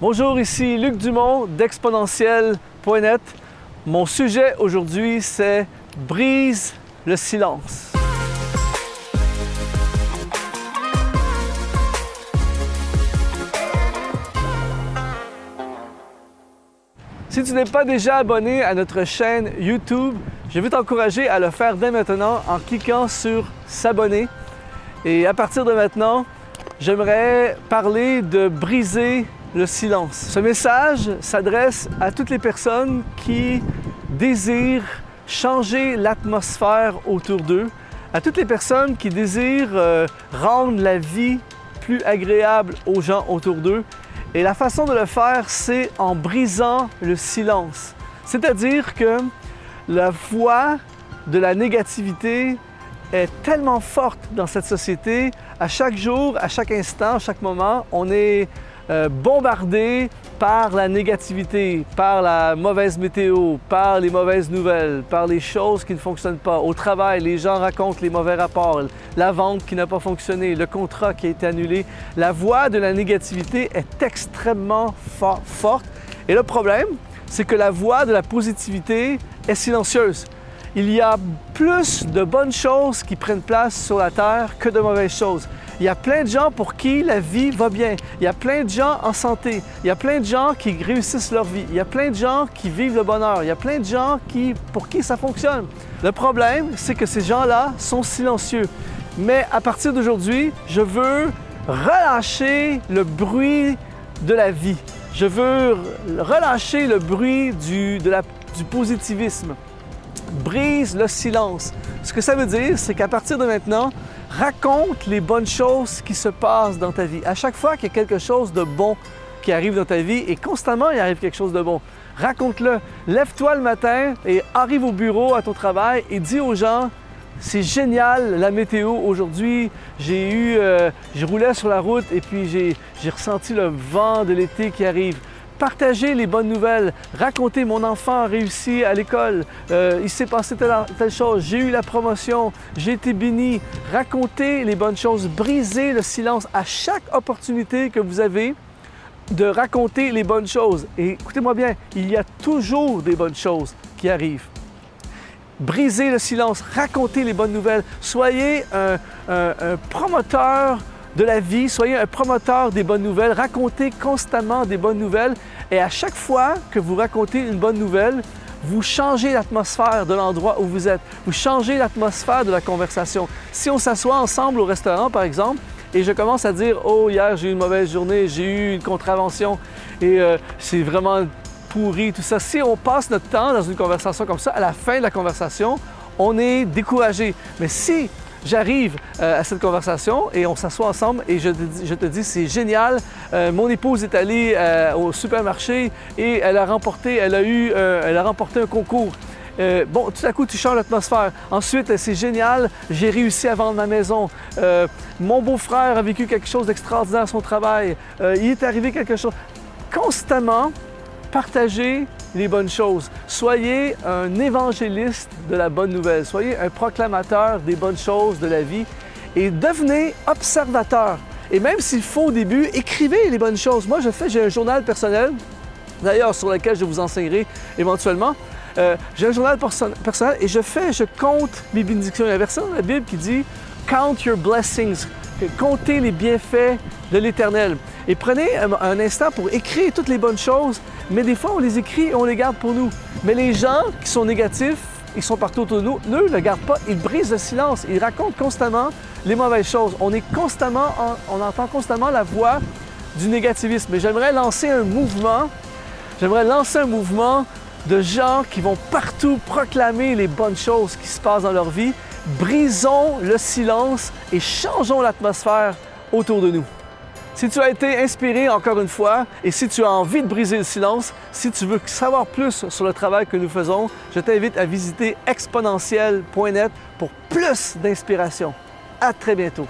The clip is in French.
Bonjour, ici Luc Dumont d'Exponentiel.net. Mon sujet aujourd'hui, c'est « Brise le silence ». Si tu n'es pas déjà abonné à notre chaîne YouTube, je veux t'encourager à le faire dès maintenant en cliquant sur « S'abonner ». Et à partir de maintenant, j'aimerais parler de briser le silence. Ce message s'adresse à toutes les personnes qui désirent changer l'atmosphère autour d'eux, à toutes les personnes qui désirent rendre la vie plus agréable aux gens autour d'eux. Et la façon de le faire, c'est en brisant le silence. C'est-à-dire que la voix de la négativité est tellement forte dans cette société. À chaque jour, à chaque instant, à chaque moment, on est bombardé par la négativité, par la mauvaise météo, par les mauvaises nouvelles, par les choses qui ne fonctionnent pas. Au travail, les gens racontent les mauvais rapports, la vente qui n'a pas fonctionné, le contrat qui a été annulé. La voix de la négativité est extrêmement forte. Et le problème, c'est que la voix de la positivité est silencieuse. Il y a plus de bonnes choses qui prennent place sur la Terre que de mauvaises choses. Il y a plein de gens pour qui la vie va bien. Il y a plein de gens en santé. Il y a plein de gens qui réussissent leur vie. Il y a plein de gens qui vivent le bonheur. Il y a plein de gens pour qui ça fonctionne. Le problème, c'est que ces gens-là sont silencieux. Mais à partir d'aujourd'hui, je veux relâcher le bruit de la vie. Je veux relâcher le bruit du positivisme. Brise le silence. Ce que ça veut dire, c'est qu'à partir de maintenant, raconte les bonnes choses qui se passent dans ta vie. À chaque fois qu'il y a quelque chose de bon qui arrive dans ta vie, et constamment il arrive quelque chose de bon, raconte-le. Lève-toi le matin et arrive au bureau, à ton travail, et dis aux gens, c'est génial la météo aujourd'hui, je roulais sur la route et puis j'ai ressenti le vent de l'été qui arrive. Partagez les bonnes nouvelles, racontez mon enfant a réussi à l'école, il s'est passé telle chose, j'ai eu la promotion, j'ai été béni. Racontez les bonnes choses, brisez le silence à chaque opportunité que vous avez de raconter les bonnes choses. Et écoutez-moi bien, il y a toujours des bonnes choses qui arrivent. Brisez le silence, racontez les bonnes nouvelles, soyez un promoteur de la vie, soyez un promoteur des bonnes nouvelles, racontez constamment des bonnes nouvelles et à chaque fois que vous racontez une bonne nouvelle, vous changez l'atmosphère de l'endroit où vous êtes, vous changez l'atmosphère de la conversation. Si on s'assoit ensemble au restaurant, par exemple, et je commence à dire « Oh, hier, j'ai eu une mauvaise journée, j'ai eu une contravention et c'est vraiment pourri, tout ça ». Si on passe notre temps dans une conversation comme ça, à la fin de la conversation, on est découragé. Mais si j'arrive à cette conversation et on s'assoit ensemble et je te dis c'est génial, mon épouse est allée au supermarché et elle a remporté un concours. Bon, tout à coup, tu changes l'atmosphère. Ensuite, c'est génial, j'ai réussi à vendre ma maison. Mon beau-frère a vécu quelque chose d'extraordinaire à son travail. Il est arrivé quelque chose. Constamment, partagez les bonnes choses. Soyez un évangéliste de la bonne nouvelle. Soyez un proclamateur des bonnes choses de la vie et devenez observateur. Et même s'il faut au début, écrivez les bonnes choses. Moi, j'ai un journal personnel, d'ailleurs sur lequel je vous enseignerai éventuellement. J'ai un journal personnel et je compte mes bénédictions. Il y a un verset dans la Bible qui dit « Count your blessings », comptez les bienfaits de l'Éternel. Et prenez un instant pour écrire toutes les bonnes choses, mais des fois on les écrit et on les garde pour nous. Mais les gens qui sont négatifs, ils sont partout autour de nous, ne le gardent pas, ils brisent le silence, ils racontent constamment les mauvaises choses. On entend constamment la voix du négativisme. Mais j'aimerais lancer un mouvement de gens qui vont partout proclamer les bonnes choses qui se passent dans leur vie. Brisons le silence et changeons l'atmosphère autour de nous. Si tu as été inspiré encore une fois et si tu as envie de briser le silence, si tu veux savoir plus sur le travail que nous faisons, je t'invite à visiter exponentiel.net pour plus d'inspiration. À très bientôt.